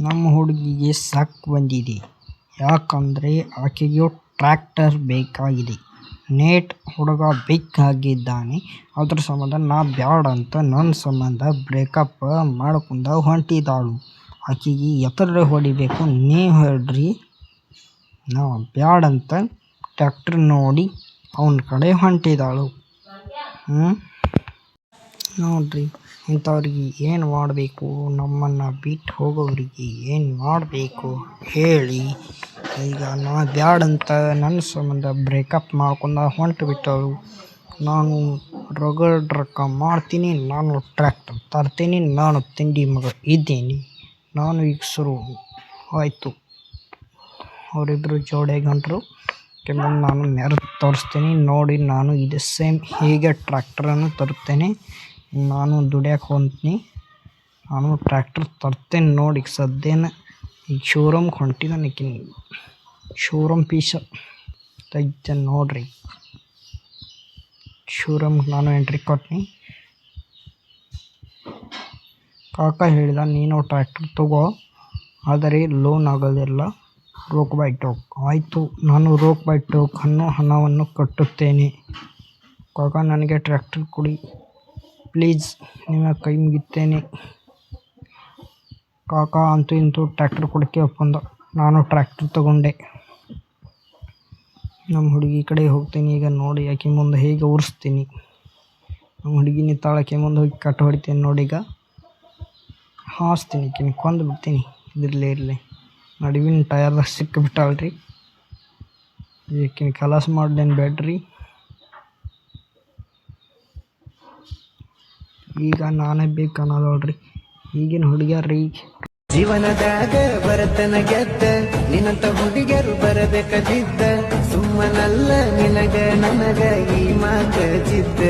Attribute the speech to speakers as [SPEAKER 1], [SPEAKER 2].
[SPEAKER 1] ನಮ್ಮ ಹುಡುಗಿಗೆ ಸಾಕ್ ಬಂದಿದೆ. ಯಾಕಂದರೆ ಆಕೆಗೆ ಟ್ರ್ಯಾಕ್ಟರ್ ಬೇಕಾಗಿದೆ. ನೇಟ್ ಹುಡುಗ ಬೇಕಾಗಿದ್ದಾನೆ. ಅದ್ರ ಸಂಬಂಧ ನಾ ಬ್ಯಾಡಂತ ನನ್ನ ಸಂಬಂಧ ಬ್ರೇಕಪ್ ಮಾಡ್ಕೊಂಡ ಹೊಂಟಿದಾಳು. ಆಕೆಗೆ ಎತರ ಹೊಡಿಬೇಕು ನೀವು ಹೇಳ್ರಿ. ನಾ ಬ್ಯಾಡಂತ ಟ್ರ್ಯಾಕ್ಟರ್ ನೋಡಿ ಅವನ ಕಡೆ ಹೊಂಟಿದಾಳು. ನೋಡ್ರಿ, ಇಂಥವ್ರಿಗೆ ಏನು ಮಾಡಬೇಕು, ನಮ್ಮನ್ನು ಬಿಟ್ಟು ಹೋಗೋರಿಗೆ ಏನು ಮಾಡಬೇಕು ಹೇಳಿ. ಈಗ ನಾ ಬ್ಯಾಡಂತ ನನ್ನ ಸಂಬಂಧ ಬ್ರೇಕಪ್ ಮಾಡ್ಕೊಂಡು ಹೊಂಟು ಬಿಟ್ಟಳು. ನಾನು ರೊಕ್ಕ ಮಾಡ್ತೀನಿ, ನಾನು ಟ್ರ್ಯಾಕ್ಟರ್ ತರ್ತೀನಿ, ನಾನು ತಿಂಡಿ ಮಗ ಇದ್ದೀನಿ, ನಾನು ಈಗ ಶುರು ಆಯಿತು. ಅವರಿಬ್ಬರು ಜೋಡಿ ಗಂಟರು ಕೆಮ್ಮಂದು ನಾನು ಮೆರೆದು ತೋರಿಸ್ತೀನಿ ನೋಡಿ. ನಾನು ಇದು ಸೇಮ್ ಹೀಗೆ ಟ್ರ್ಯಾಕ್ಟರನ್ನು ತರುತ್ತೇನೆ. ನಾನು ದುಡಿಯೋಕೆ ಹೊಂತೀನಿ, ನಾನು ಟ್ರ್ಯಾಕ್ಟರ್ ತರ್ತೇನೆ ನೋಡಿ. ಸದ್ಯನ ಈಗ ಶೋರೂಮ್ಗೆ ಹೊಂಟಿದ್ದಾನೆ. ಶೋರೂಮ್ ಪೀಸ ತೆಗಿತೇನೆ ನೋಡ್ರಿ. ಶೋರೂಮ್ಗೆ ನಾನು ಎಂಟ್ರಿ ಕೊಟ್ನಿ. ಕಾಕ ಹೇಳಿದ, ನೀನು ಟ್ರ್ಯಾಕ್ಟರ್ ತಗೋ, ಆದರೆ ಲೋನ್ ಆಗೋದಿಲ್ಲ, ರೋಕ್ ಬೈ ಟೋಕ್. ಆಯಿತು, ನಾನು ರೋಕ್ ಬೈ ಟೋಕ್ ಹಣವನ್ನು ಕಟ್ಟುತ್ತೇನೆ. ಕಾಕ ನನಗೆ ಟ್ರ್ಯಾಕ್ಟರ್ ಕೊಡಿ ಪ್ಲೀಸ್, ನಿಮ್ಮ ಕೈ ಮುಗಿತೇನೆ. ಕಾಕ ಅಂತೂ ಇಂತೂ ಟ್ರ್ಯಾಕ್ಟರ್ ಕೊಡೋಕ್ಕೆ ಒಪ್ಪಂದ. ನಾನು ಟ್ರ್ಯಾಕ್ಟರ್ ತಗೊಂಡೆ. ನಮ್ಮ ಹುಡುಗಿ ಕಡೆ ಹೋಗ್ತೀನಿ ಈಗ ನೋಡಿ. ಆಕೆ ಮುಂದೆ ಹೇಗೆ ಉರಿಸ್ತೀನಿ. ನಮ್ಮ ಹುಡುಗಿ ನಿತ್ತಾಳಕ್ಕೆ ಮುಂದೆ ಹೋಗಿ ಕಟ್ಟು ಹೊಡಿತೀನಿ ನೋಡಿ. ಈಗ ಹಾಸ್ತೀನಿ, ಆಕಿನ ಕೊಂದು ಬಿಡ್ತೀನಿ. ಇರಲಿ ನಡುವಿನ ಟಯರ್ದಾಗ ಸಿಕ್ಕಿಬಿಟ್ಟಾಳ್ರಿ. ಈಕಿನ ಕಲಾಸ ಮಾಡ್ಲೇನು ಬೇಡ್ರಿ. ಈಗ ನಾನೇ ಬೇಕು ಅನ್ನೋದಳ್ರಿ ಈಗಿನ ಹುಡುಗ್ಯಾರ್ರಿ.
[SPEAKER 2] ಜೀವನದಾಗ ಬರತನ ಗೆದ್ದ ನಿನ್ನಂತ ಹುಡುಗಿಯರು ಬರಬೇಕದಿದ್ದ. ಸುಮ್ಮನಲ್ಲ ನಿನಗ ನನಗ ಈ ಮಾತ ಜಿದ್ದ.